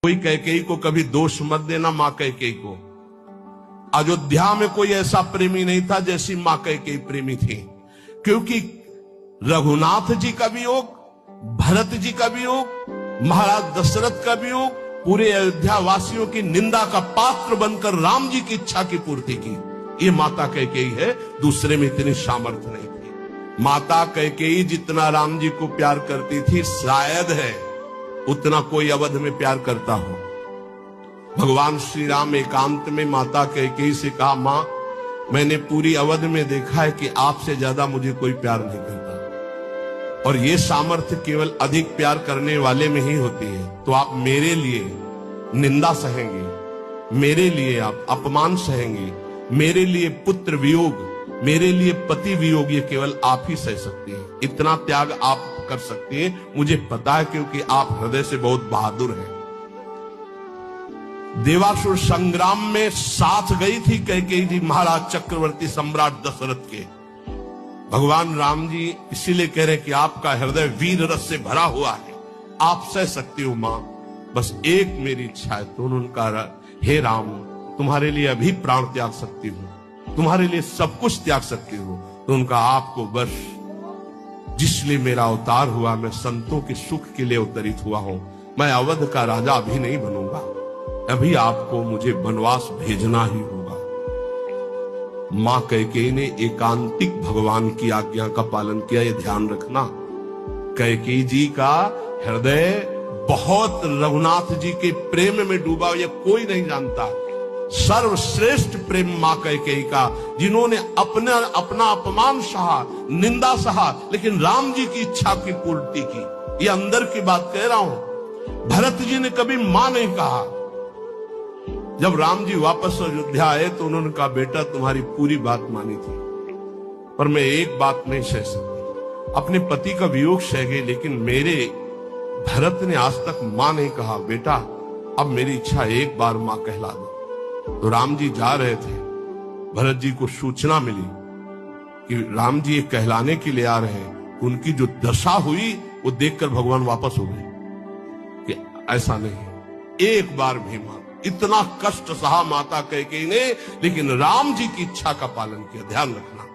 कोई कैकेयी को कभी दोष मत देना। मां कैकेयी को अयोध्या में कोई ऐसा प्रेमी नहीं था जैसी मां कैकेयी प्रेमी थी, क्योंकि रघुनाथ जी का वियोग, भरत जी का वियोग, महाराज दशरथ का वियोग पूरे अयोध्या वासियों की निंदा का पात्र बनकर राम जी की इच्छा की पूर्ति की। ये माता कैकेयी है, दूसरे में इतनी सामर्थ्य नहीं थी। माता कैकेयी जितना राम जी को प्यार करती थी, शायद है उतना कोई अवध में प्यार करता हो। भगवान श्री राम एकांत में माता कैकेयी से कहा, मां मैंने पूरी अवध में देखा है कि आपसे ज्यादा मुझे कोई प्यार नहीं करता, और ये सामर्थ्य केवल अधिक प्यार करने वाले में ही होती है। तो आप मेरे लिए निंदा सहेंगे, मेरे लिए आप अपमान सहेंगे, मेरे लिए पुत्र वियोग, मेरे लिए पति वियोग, ये केवल आप ही सह सकती हैं। इतना त्याग आप कर सकती हैं, मुझे पता है, क्योंकि आप हृदय से बहुत बहादुर हैं। देवासुर संग्राम में साथ गई थी कैकेयी जी महाराज चक्रवर्ती सम्राट दशरथ के। भगवान राम जी इसीलिए कह रहे हैं कि आपका हृदय वीर रस से भरा हुआ है, आप सह सकती हो मां, बस एक मेरी इच्छा है। तो उन्होंने कहा, हे राम तुम्हारे लिए अभी प्राण त्याग सकती हूं, तुम्हारे लिए सब कुछ त्याग सकती हूं। तो उनका आपको बस जिसलिए मेरा अवतार हुआ, मैं संतों के सुख के लिए अवतरित हुआ हूं, मैं अवध का राजा अभी नहीं बनूंगा, अभी आपको मुझे वनवास भेजना ही होगा। मां कैकेयी ने एकांतिक भगवान की आज्ञा का पालन किया, ये ध्यान रखना। कैकेयी जी का हृदय बहुत रघुनाथ जी के प्रेम में डूबा, ये कोई नहीं जानता। सर्वश्रेष्ठ प्रेम मां कैकेयी का, जिन्होंने अपना अपमान सहा, निंदा सहा, लेकिन राम जी की इच्छा की पूर्ति की। ये अंदर की बात कह रहा हूं। भरत जी ने कभी मां नहीं कहा। जब राम जी वापस अयोध्या आए तो उन्होंने कहा, बेटा तुम्हारी पूरी बात मानी थी, पर मैं एक बात नहीं सह सकती। अपने पति का वियोग सह गई, लेकिन मेरे भरत ने आज तक मां नहीं कहा। बेटा अब मेरी इच्छा एक बार मां कहला दो। तो राम जी जा रहे थे, भरत जी को सूचना मिली कि राम जी ये कहलाने के लिए आ रहे हैं। उनकी जो दशा हुई वो देखकर भगवान वापस हो गए कि ऐसा नहीं, एक बार भी मां। इतना कष्ट सहा माता कैकेयी ने, लेकिन राम जी की इच्छा का पालन किया। ध्यान रखना।